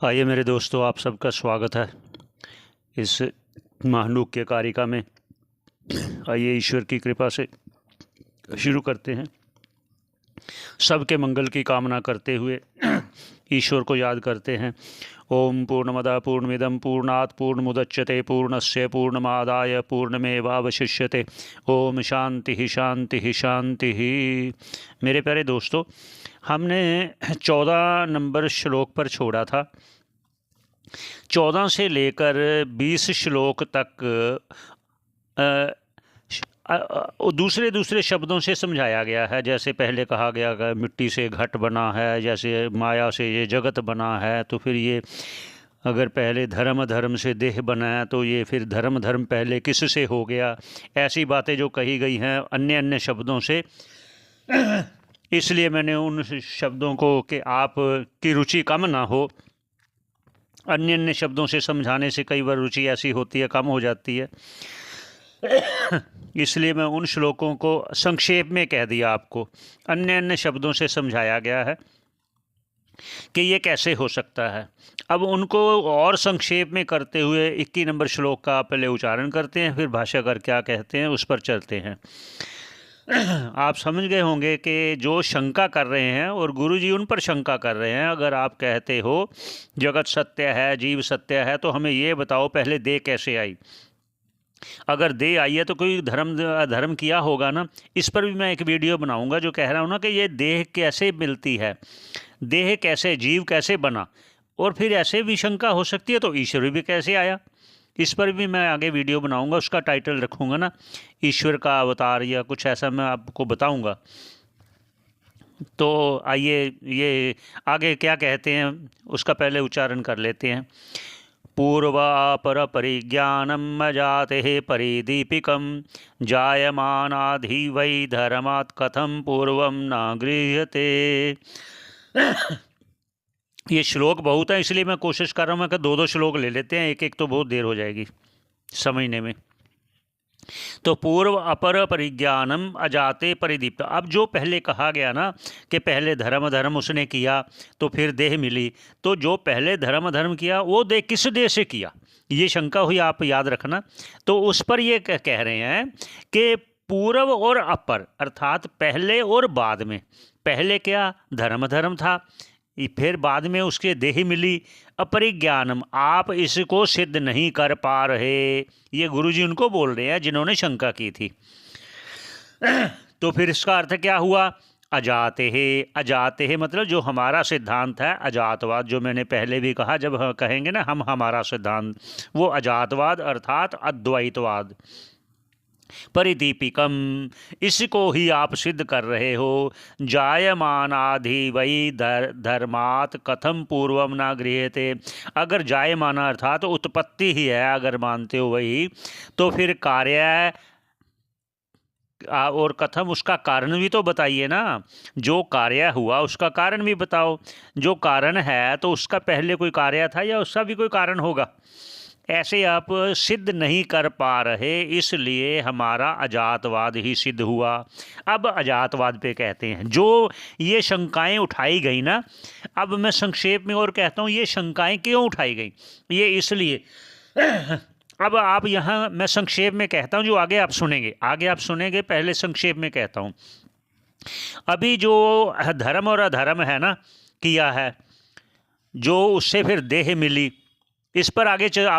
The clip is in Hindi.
आइए मेरे दोस्तों, आप सबका स्वागत है इस महानूक के कारिका में। आइए ईश्वर की कृपा से शुरू करते हैं। सबके मंगल की कामना करते हुए ईश्वर को याद करते हैं। ओम पूर्णमदा पूर्णमिदं पूर्णात् पूर्णमुदच्यते पूर्णस्य पूर्णमादाय पूर्णमेवावशिष्यते। ओम शांति शांति शांति। मेरे प्यारे दोस्तों, हमने 14 नंबर श्लोक पर छोड़ा था। 14 से लेकर 20 श्लोक तक दूसरे दूसरे शब्दों से समझाया गया है। जैसे पहले कहा गया कि मिट्टी से घट बना है, जैसे माया से ये जगत बना है, तो फिर ये अगर पहले धर्म धर्म से देह बना है तो ये फिर धर्म धर्म पहले किस से हो गया। ऐसी बातें जो कही गई हैं अन्य अन्य शब्दों से, इसलिए मैंने उन शब्दों को कि आप की रुचि कम ना हो, अन्य अन्य शब्दों से समझाने से कई बार रुचि ऐसी होती है कम हो जाती है, इसलिए मैं उन श्लोकों को संक्षेप में कह दिया। आपको अन्य अन्य शब्दों से समझाया गया है कि ये कैसे हो सकता है। अब उनको और संक्षेप में करते हुए 21 नंबर श्लोक का पहले उच्चारण करते हैं, फिर भाष्यकार क्या कहते हैं उस पर चलते हैं। आप समझ गए होंगे कि जो शंका कर रहे हैं और गुरुजी उन पर शंका कर रहे हैं। अगर आप कहते हो जगत सत्य है, जीव सत्य है, तो हमें ये बताओ पहले देह कैसे आई। अगर देह आई है तो कोई धर्म अधर्म किया होगा ना। इस पर भी मैं एक वीडियो बनाऊंगा जो कह रहा हूँ ना कि ये देह कैसे मिलती है, देह कैसे, जीव कैसे बना, और फिर ऐसे भी शंका हो सकती है तो ईश्वर भी कैसे आया। इस पर भी मैं आगे वीडियो बनाऊंगा, उसका टाइटल रखूंगा ना ईश्वर का अवतार या कुछ ऐसा, मैं आपको बताऊंगा। तो आइए ये आगे क्या कहते हैं उसका पहले उच्चारण कर लेते हैं। पूर्वापर परिज्ञानम अजाते परिदीपिकम जायमानाधि वै धर्मात् कथम पूर्वम न गृह्यते। ये श्लोक बहुत है, इसलिए मैं कोशिश कर रहा हूँ मैं कि दो दो श्लोक ले लेते हैं, एक एक तो बहुत देर हो जाएगी समझने में। तो पूर्व अपर परिज्ञानम अजाते परिदीप्त। अब जो पहले कहा गया ना कि पहले धर्म धर्म उसने किया तो फिर देह मिली, तो जो पहले धर्म धर्म किया वो देह किस देह से किया, ये शंका हुई, आप याद रखना। तो उस पर ये कह रहे हैं कि पूर्व और अपर अर्थात पहले और बाद में। पहले क्या धर्म धर्म था, फिर बाद में उसके देह मिली। अपरिज्ञानम, आप इसको सिद्ध नहीं कर पा रहे, ये गुरुजी उनको बोल रहे हैं जिन्होंने शंका की थी। तो फिर इसका अर्थ क्या हुआ, अजाते है। अजाते है मतलब जो हमारा सिद्धांत है अजातवाद, जो मैंने पहले भी कहा, जब कहेंगे ना हम हमारा सिद्धांत, वो अजातवाद अर्थात अद्वैतवाद। परिदीपिकम, इसको ही आप सिद्ध कर रहे हो। जायमानाधि वही धर्मात् कथम पूर्वम ना गृह्यते। अगर जायमाना अर्थात उत्पत्ति ही है अगर मानते हो वही, तो फिर कार्य और कथम, उसका कारण भी तो बताइए ना। जो कार्य हुआ उसका कारण भी बताओ। जो कारण है तो उसका पहले कोई कार्य था या उसका भी कोई कारण होगा। ऐसे आप सिद्ध नहीं कर पा रहे, इसलिए हमारा अजातवाद ही सिद्ध हुआ। अब अजातवाद पे कहते हैं जो ये शंकाएं उठाई गई ना। अब मैं संक्षेप में और कहता हूँ ये शंकाएं क्यों उठाई गई, ये इसलिए। अब आप यहाँ मैं संक्षेप में कहता हूँ, जो आगे आप सुनेंगे, पहले संक्षेप में कहता हूँ। अभी जो धर्म और अधर्म है ना किया है, जो उससे फिर देह मिली, इस पर आगे आप